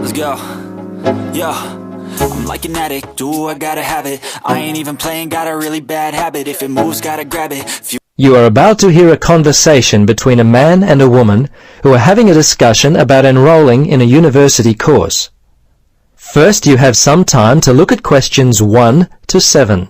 Let's go. Yo, I'm like an addict, do I gotta have it. I ain't even playing, got a really bad habit. If it moves, gotta grab it. You are about to hear a conversation between a man and a woman who are having a discussion about enrolling in a university course. First, you have some time to look at questions 1 to 7.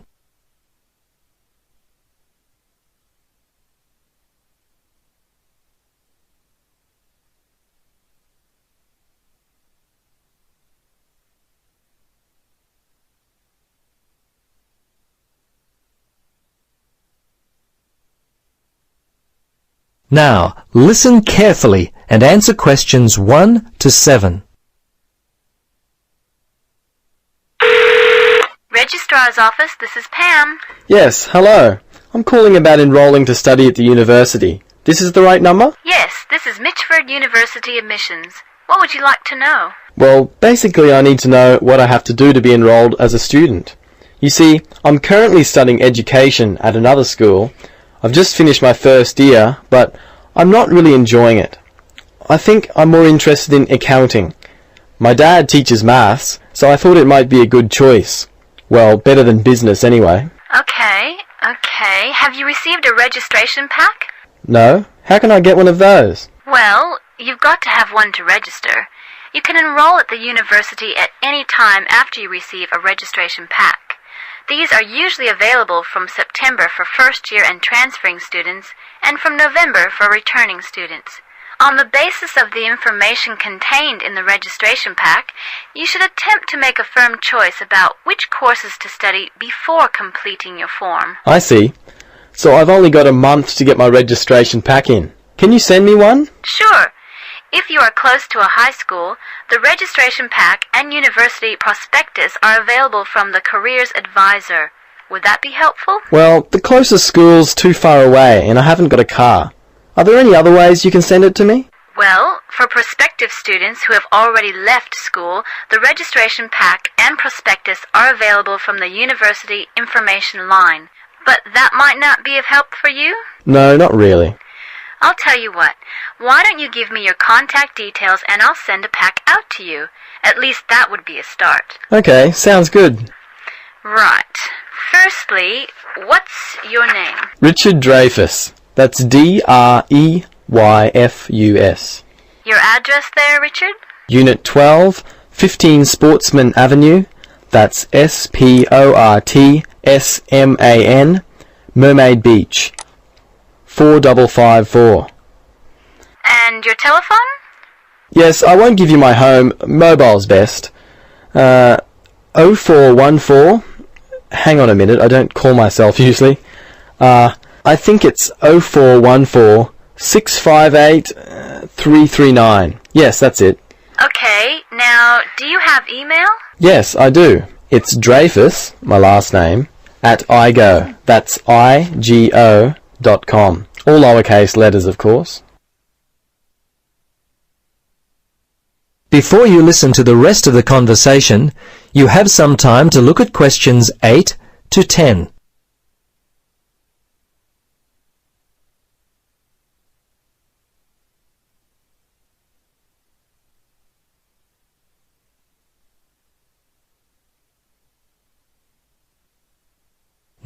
Now, listen carefully and answer questions 1 to 7. Registrar's office, this is Pam. Yes, hello. I'm calling about enrolling to study at the university. This is the right number? Yes, this is Mitchford University admissions. What would you like to know? Well, basically I need to know what I have to do to be enrolled as a student. You see, I'm currently studying education at another school. I've just finished my first year, but I'm not really enjoying it. I think I'm more interested in accounting. My dad teaches maths, so I thought it might be a good choice. Well, better than business anyway. Okay. Have you received a registration pack? No? How can I get one of those? Well, you've got to have one to register. You can enroll at the university at any time after you receive a registration pack. These are usually available from September for first-year and transferring students, and from November for returning students. On the basis of the information contained in the registration pack, you should attempt to make a firm choice about which courses to study before completing your form. I see. So I've only got a month to get my registration pack in. Can you send me one? Sure. If you are close to a high school, the registration pack and university prospectus are available from the Careers Advisor. Would that be helpful? Well, the closest school's too far away and I haven't got a car. Are there any other ways you can send it to me? Well, for prospective students who have already left school, the registration pack and prospectus are available from the university information line. But that might not be of help for you? No, not really. I'll tell you what, why don't you give me your contact details and I'll send a pack out to you. At least that would be a start. Okay, sounds good. Right. Firstly, what's your name? Richard Dreyfus. That's Dreyfus. Your address there, Richard? Unit 12, 15 Sportsman Avenue. That's Sportsman, Mermaid Beach. 4554. And your telephone? Yes, I won't give you my home. Mobile's best. 0414. Hang on a minute, I don't call myself usually. I think it's 0414 658 339. Yes, that's it. Okay, now, do you have email? Yes, I do. It's Dreyfus, my last name, at igo. That's IGO.com. All lowercase letters, of course. Before you listen to the rest of the conversation, you have some time to look at questions 8 to 10.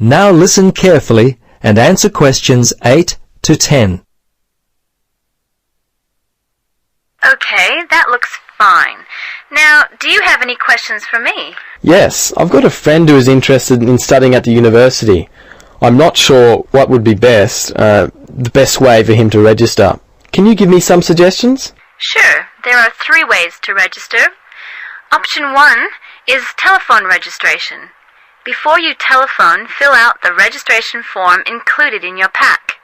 Now listen carefully and answer questions 8 to 10. Okay, that looks fine. Now, do you have any questions for me? Yes, I've got a friend who is interested in studying at the university. I'm not sure what would be best, the best way for him to register. Can you give me some suggestions? Sure, there are 3 ways to register. Option 1 is telephone registration. Before you telephone, fill out the registration form included in your pack.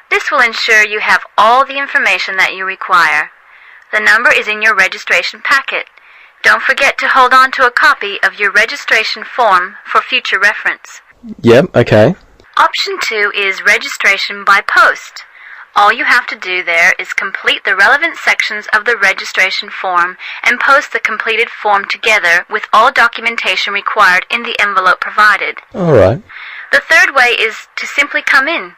This will ensure you have all the information that you require. The number is in your registration packet. Don't forget to hold on to a copy of your registration form for future reference. Yep, okay. Option 2 is registration by post. All you have to do there is complete the relevant sections of the registration form and post the completed form together with all documentation required in the envelope provided. All right. The third way is to simply come in.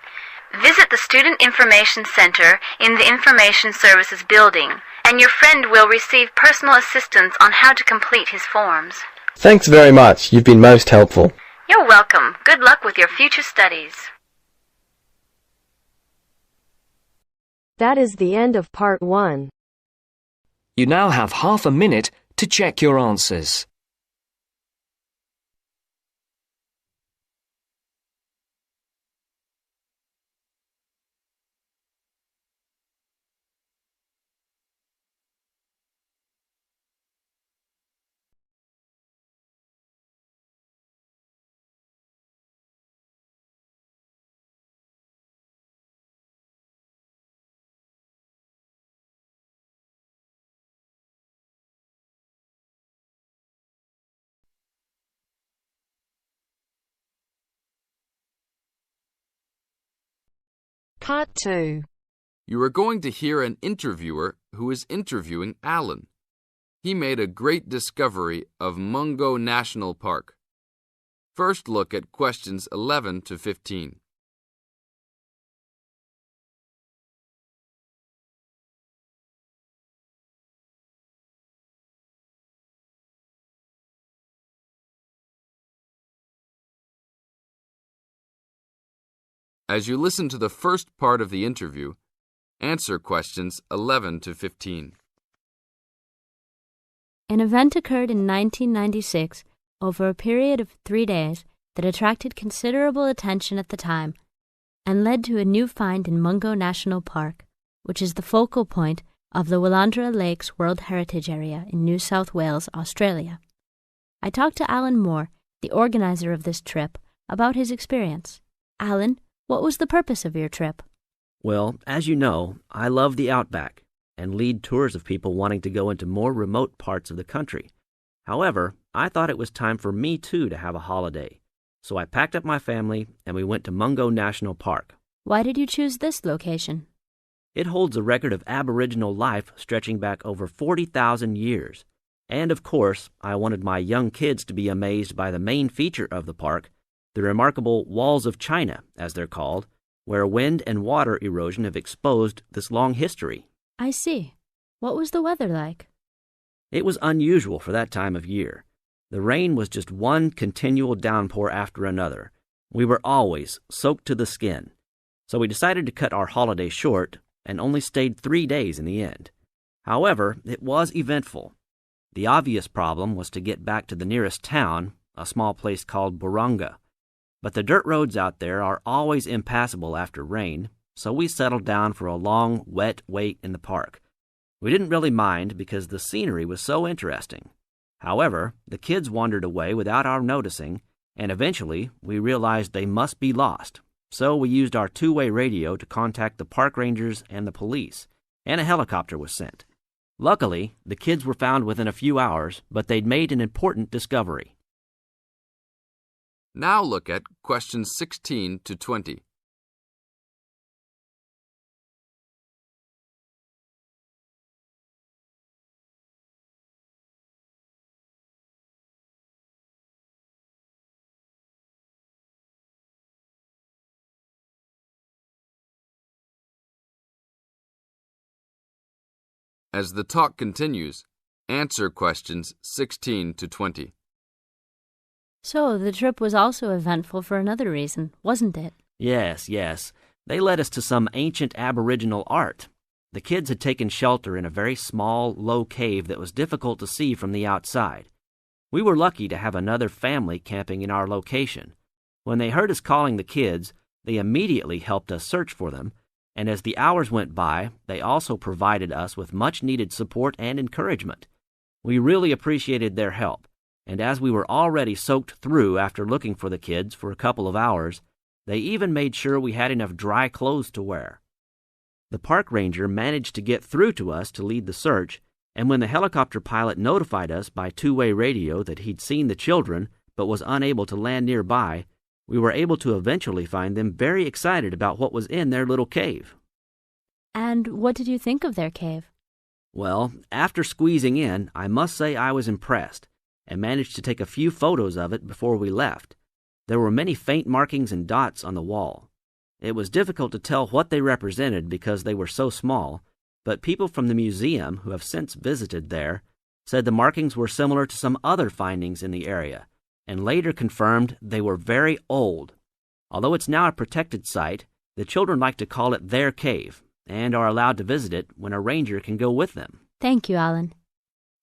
Visit the Student Information Center in the Information Services building and your friend will receive personal assistance on how to complete his forms. Thanks very much. You've been most helpful. You're welcome. Good luck with your future studies. That is the end of part 1. You now have half a minute to check your answers. Part 2. You are going to hear an interviewer who is interviewing Alan. He made a great discovery of Mungo National Park. First look at questions 11 to 15. As you listen to the first part of the interview, answer questions 11 to 15. An event occurred in 1996 over a period of 3 days that attracted considerable attention at the time and led to a new find in Mungo National Park, which is the focal point of the Willandra Lakes World Heritage Area in New South Wales, Australia. I talked to Alan Moore, the organizer of this trip, about his experience. Alan, what was the purpose of your trip? Well, as you know, I love the outback and lead tours of people wanting to go into more remote parts of the country. However, I thought it was time for me too to have a holiday. So I packed up my family and we went to Mungo National Park. Why did you choose this location? It holds a record of Aboriginal life stretching back over 40,000 years. And of course, I wanted my young kids to be amazed by the main feature of the park, the remarkable Walls of China, as they're called, where wind and water erosion have exposed this long history. I see. What was the weather like? It was unusual for that time of year. The rain was just one continual downpour after another. We were always soaked to the skin. So we decided to cut our holiday short and only stayed 3 days in the end. However, it was eventful. The obvious problem was to get back to the nearest town, a small place called Burunga. But the dirt roads out there are always impassable after rain, so we settled down for a long, wet wait in the park. We didn't really mind because the scenery was so interesting. However, the kids wandered away without our noticing, and eventually we realized they must be lost. So we used our two-way radio to contact the park rangers and the police, and a helicopter was sent. Luckily, the kids were found within a few hours, but they'd made an important discovery. Now look at questions 16 to 20. As the talk continues, answer questions 16 to 20. So, the trip was also eventful for another reason, wasn't it? Yes. They led us to some ancient Aboriginal art. The kids had taken shelter in a very small, low cave that was difficult to see from the outside. We were lucky to have another family camping in our location. When they heard us calling the kids, they immediately helped us search for them, and as the hours went by, they also provided us with much-needed support and encouragement. We really appreciated their help, and as we were already soaked through after looking for the kids for a couple of hours, they even made sure we had enough dry clothes to wear. The park ranger managed to get through to us to lead the search, and when the helicopter pilot notified us by two-way radio that he'd seen the children but was unable to land nearby, we were able to eventually find them very excited about what was in their little cave. And what did you think of their cave? Well, after squeezing in, I must say I was impressed, and managed to take a few photos of it before we left. There were many faint markings and dots on the wall. It was difficult to tell what they represented because they were so small, but people from the museum who have since visited there said the markings were similar to some other findings in the area, and later confirmed they were very old. Although it's now a protected site, the children like to call it their cave and are allowed to visit it when a ranger can go with them. Thank you, Alan.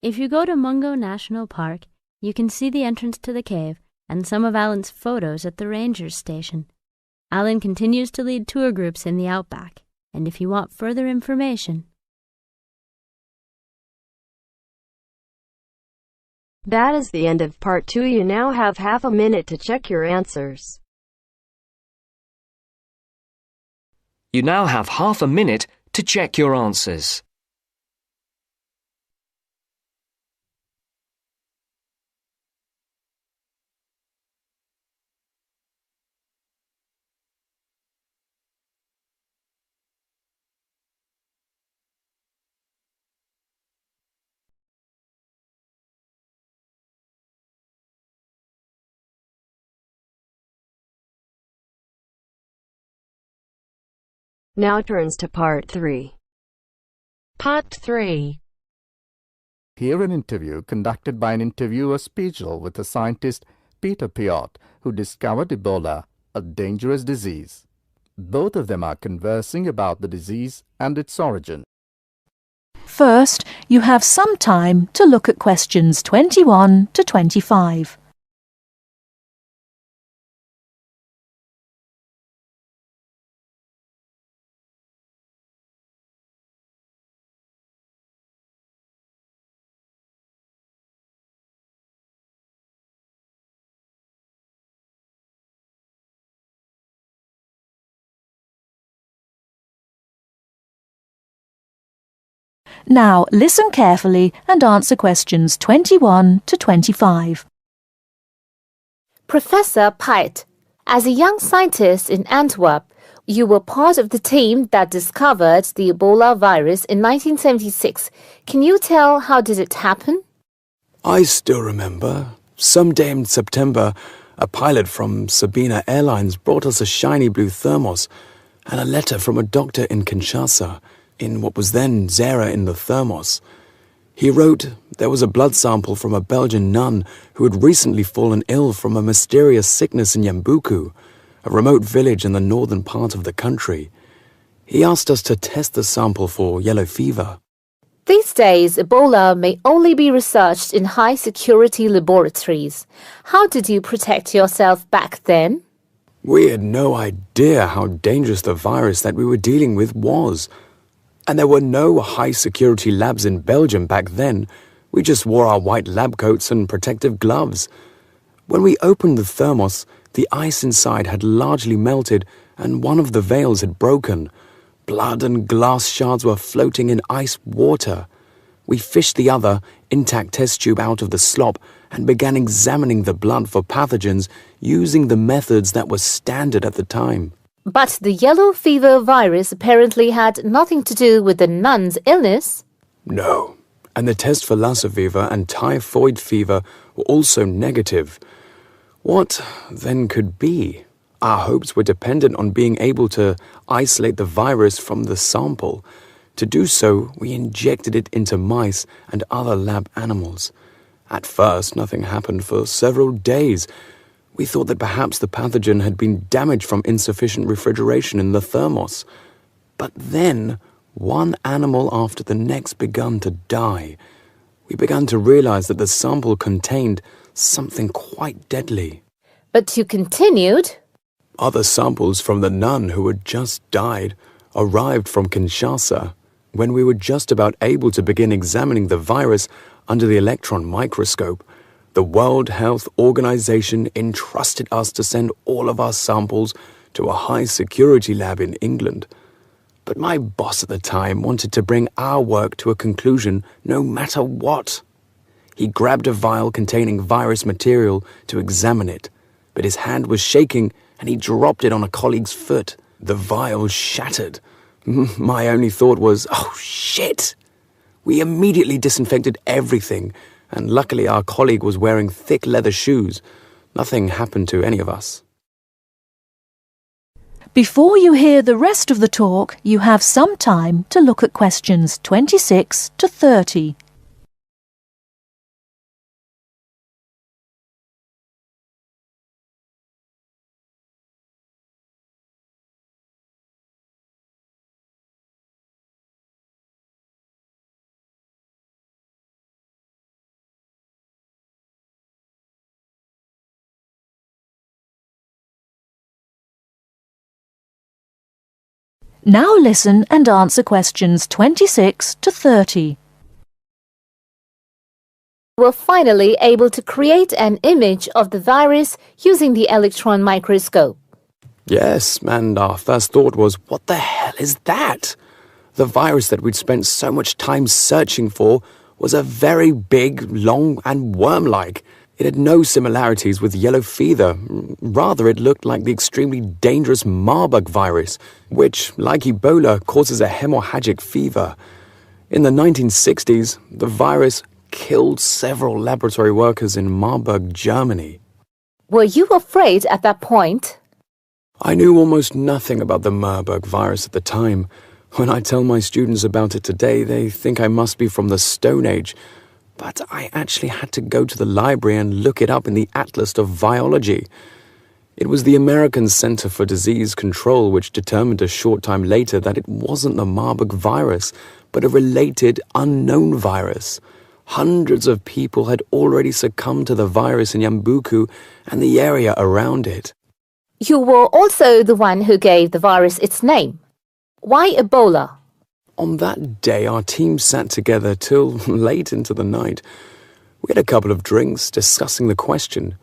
If you go to Mungo National Park, you can see the entrance to the cave and some of Alan's photos at the ranger's station. Alan continues to lead tour groups in the outback, and if you want further information... That is the end of part 2. You now have half a minute to check your answers. You now have half a minute to check your answers. Now turns to part 3. Part 3. Hear an interview conducted by an interviewer special with the scientist Peter Piot, who discovered Ebola, a dangerous disease. Both of them are conversing about the disease and its origin. First, you have some time to look at questions 21 to 25. Now, listen carefully and answer questions 21 to 25. Professor Piot, as a young scientist in Antwerp, you were part of the team that discovered the Ebola virus in 1976. Can you tell how did it happen? I still remember. Some day in September, a pilot from Sabina Airlines brought us a shiny blue thermos and a letter from a doctor in Kinshasa, in what was then Zara in the thermos. He wrote there was a blood sample from a Belgian nun who had recently fallen ill from a mysterious sickness in Yambuku, a remote village in the northern part of the country. He asked us to test the sample for yellow fever. These days, Ebola may only be researched in high-security laboratories. How did you protect yourself back then? We had no idea how dangerous the virus that we were dealing with was. And there were no high-security labs in Belgium back then. We just wore our white lab coats and protective gloves. When we opened the thermos, the ice inside had largely melted and one of the valves had broken. Blood and glass shards were floating in ice water. We fished the other, intact test tube out of the slop and began examining the blood for pathogens using the methods that were standard at the time. But the yellow fever virus apparently had nothing to do with the nun's illness. No, and the test for Lassa fever and typhoid fever were also negative. What then could be? Our hopes were dependent on being able to isolate the virus from the sample. To do so, we injected it into mice and other lab animals. At first, nothing happened for several days. We thought that perhaps the pathogen had been damaged from insufficient refrigeration in the thermos. But then, one animal after the next began to die. We began to realize that the sample contained something quite deadly. But you continued. Other samples from the nun who had just died arrived from Kinshasa. When we were just about able to begin examining the virus under the electron microscope, the World Health Organization entrusted us to send all of our samples to a high-security lab in England. But my boss at the time wanted to bring our work to a conclusion no matter what. He grabbed a vial containing virus material to examine it, but his hand was shaking and he dropped it on a colleague's foot. The vial shattered. My only thought was, oh shit! We immediately disinfected everything, and luckily our colleague was wearing thick leather shoes. Nothing happened to any of us. Before you hear the rest of the talk, you have some time to look at questions 26 to 30. Now listen and answer questions 26 to 30. Were finally able to create an image of the virus using the electron microscope. Yes, and our first thought was, what the hell is that? The virus that we'd spent so much time searching for was a very big, long, and worm-like. It had no similarities with yellow fever. Rather, it looked like the extremely dangerous Marburg virus, which, like Ebola, causes a hemorrhagic fever. In the 1960s, the virus killed several laboratory workers in Marburg, Germany. Were you afraid at that point? I knew almost nothing about the Marburg virus at the time. When I tell my students about it today, they think I must be from the Stone Age. But I actually had to go to the library and look it up in the Atlas of Virology. It was the American Center for Disease Control which determined a short time later that it wasn't the Marburg virus, but a related unknown virus. Hundreds of people had already succumbed to the virus in Yambuku and the area around it. You were also the one who gave the virus its name. Why Ebola? On that day, our team sat together till late into the night. We had a couple of drinks discussing the question.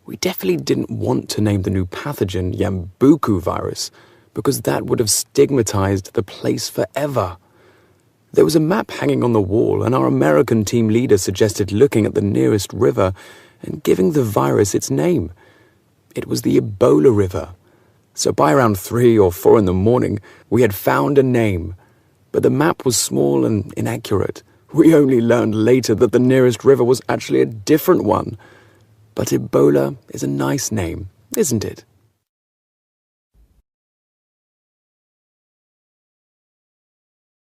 We definitely didn't want to name the new pathogen Yambuku virus, because that would have stigmatized the place forever. There was a map hanging on the wall, and our American team leader suggested looking at the nearest river and giving the virus its name. It was the Ebola River. So by around 3 or 4 in the morning, we had found a name. But the map was small and inaccurate. We only learned later that the nearest river was actually a different one. But Ebola is a nice name, isn't it?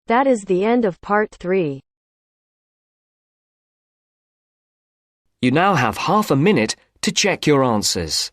That is the end of part 3. You now have half a minute to check your answers.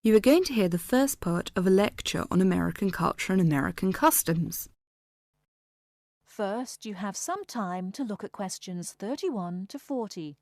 You are going to hear the first part of a lecture on American culture and American customs. First, you have some time to look at questions 31 to 40.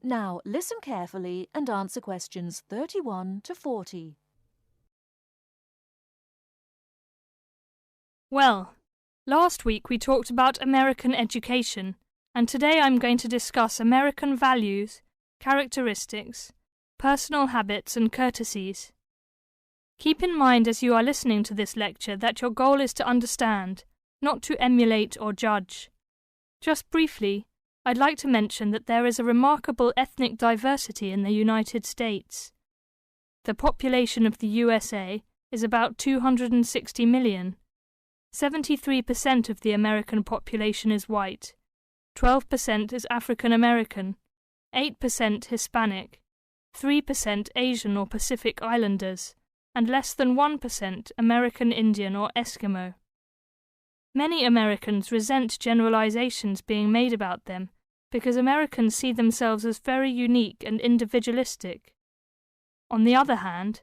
Now, listen carefully and answer questions 31 to 40. Well, last week we talked about American education, and today I'm going to discuss American values, characteristics, personal habits and courtesies. Keep in mind as you are listening to this lecture that your goal is to understand, not to emulate or judge. Just briefly, I'd like to mention that there is a remarkable ethnic diversity in the United States. The population of the USA is about 260 million. 73% of the American population is white, 12% is African American, 8% Hispanic, 3% Asian or Pacific Islanders, and less than 1% American Indian or Eskimo. Many Americans resent generalizations being made about them because Americans see themselves as very unique and individualistic. On the other hand,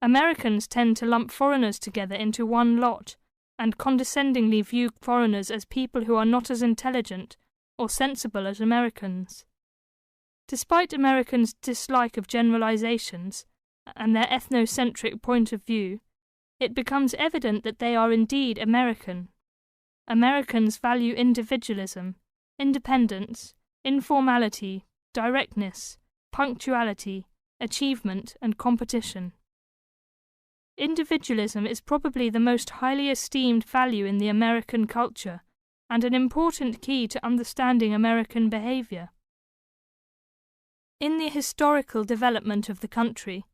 Americans tend to lump foreigners together into one lot and condescendingly view foreigners as people who are not as intelligent or sensible as Americans. Despite Americans' dislike of generalizations and their ethnocentric point of view, it becomes evident that they are indeed American. Americans value individualism, independence, informality, directness, punctuality, achievement, and competition. Individualism is probably the most highly esteemed value in the American culture and an important key to understanding American behavior. In the historical development of the country,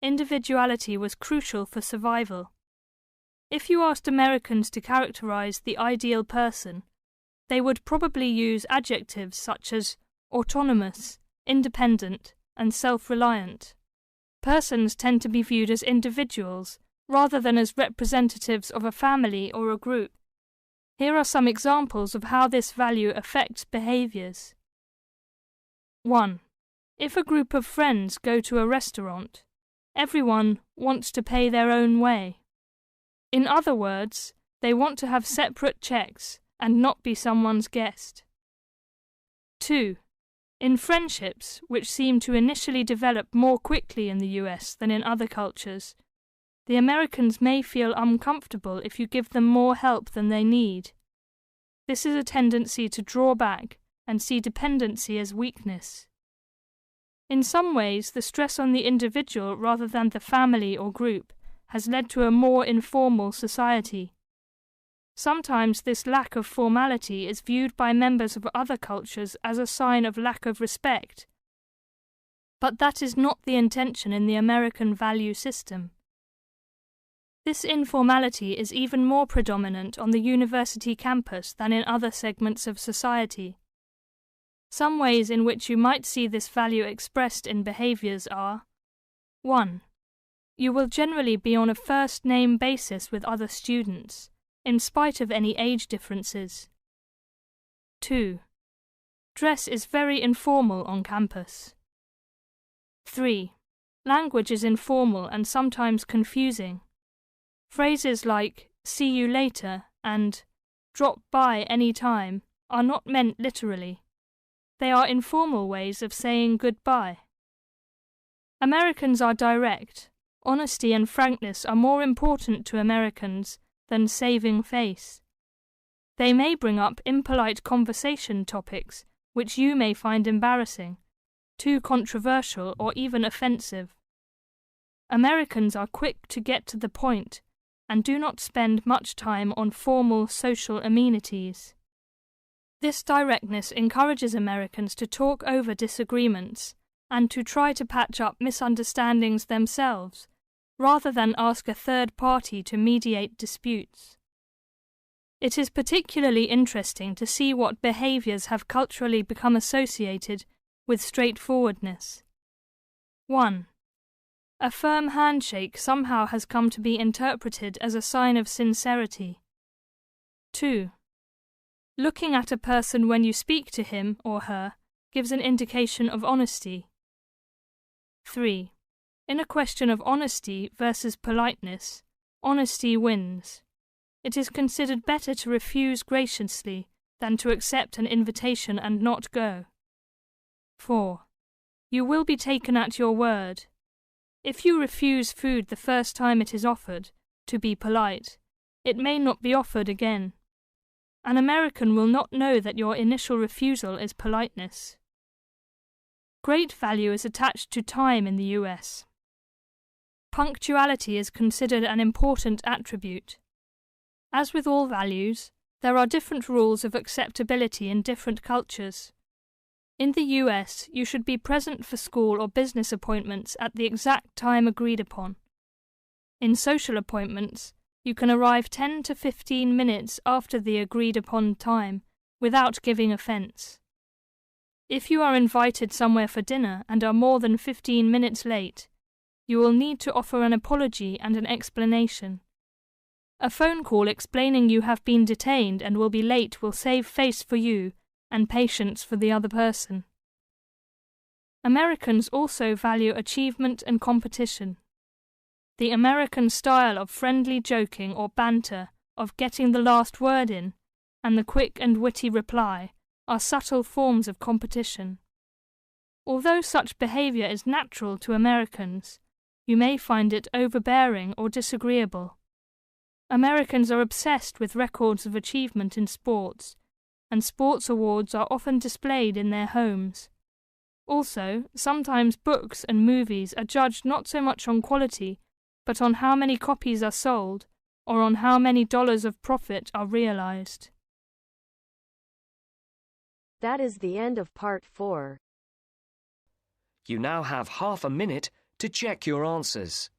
individuality was crucial for survival. If you asked Americans to characterize the ideal person, they would probably use adjectives such as autonomous, independent, and self-reliant. Persons tend to be viewed as individuals rather than as representatives of a family or a group. Here are some examples of how this value affects behaviors. 1. If a group of friends go to a restaurant, everyone wants to pay their own way. In other words, they want to have separate checks and not be someone's guest. 2. In friendships, which seem to initially develop more quickly in the US than in other cultures, the Americans may feel uncomfortable if you give them more help than they need. This is a tendency to draw back and see dependency as weakness. In some ways, the stress on the individual rather than the family or group has led to a more informal society. Sometimes this lack of formality is viewed by members of other cultures as a sign of lack of respect. But that is not the intention in the American value system. This informality is even more predominant on the university campus than in other segments of society. Some ways in which you might see this value expressed in behaviors are: 1. You will generally be on a first-name basis with other students, in spite of any age differences. 2. Dress is very informal on campus. 3. Language is informal and sometimes confusing. Phrases like "see you later" and "drop by any time" are not meant literally. They are informal ways of saying goodbye. Americans are direct. Honesty and frankness are more important to Americans than saving face. They may bring up impolite conversation topics which you may find embarrassing, too controversial, or even offensive. Americans are quick to get to the point and do not spend much time on formal social amenities. This directness encourages Americans to talk over disagreements and to try to patch up misunderstandings themselves, rather than ask a third party to mediate disputes. It is particularly interesting to see what behaviors have culturally become associated with straightforwardness. 1. A firm handshake somehow has come to be interpreted as a sign of sincerity. 2. Looking at a person when you speak to him or her gives an indication of honesty. 3. In a question of honesty versus politeness, honesty wins. It is considered better to refuse graciously than to accept an invitation and not go. 4. You will be taken at your word. If you refuse food the first time it is offered, to be polite, it may not be offered again. An American will not know that your initial refusal is politeness. Great value is attached to time in the US. Punctuality is considered an important attribute. As with all values, there are different rules of acceptability in different cultures. In the US, you should be present for school or business appointments at the exact time agreed upon. In social appointments, you can arrive 10 to 15 minutes after the agreed upon time without giving offence. If you are invited somewhere for dinner and are more than 15 minutes late, you will need to offer an apology and an explanation. A phone call explaining you have been detained and will be late will save face for you and patience for the other person. Americans also value achievement and competition. The American style of friendly joking or banter, of getting the last word in, and the quick and witty reply are subtle forms of competition. Although such behavior is natural to Americans, you may find it overbearing or disagreeable. Americans are obsessed with records of achievement in sports, and sports awards are often displayed in their homes. Also, sometimes books and movies are judged not so much on quality, but on how many copies are sold, or on how many dollars of profit are realized. That is the end of part 4. You now have half a minute to check your answers.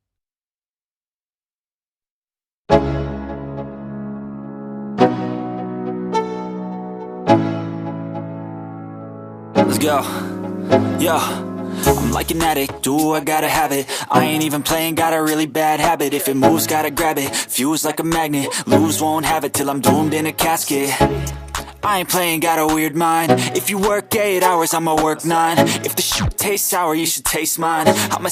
Let's go. Yo, I'm like an addict, ooh, I gotta have it. I ain't even playing, got a really bad habit. If it moves, gotta grab it, fuse like a magnet. Lose, won't have it till I'm doomed in a casket. I ain't playing, got a weird mind. If you work 8 hours, I'ma work 9. If the shit tastes sour, you should taste mine. I'ma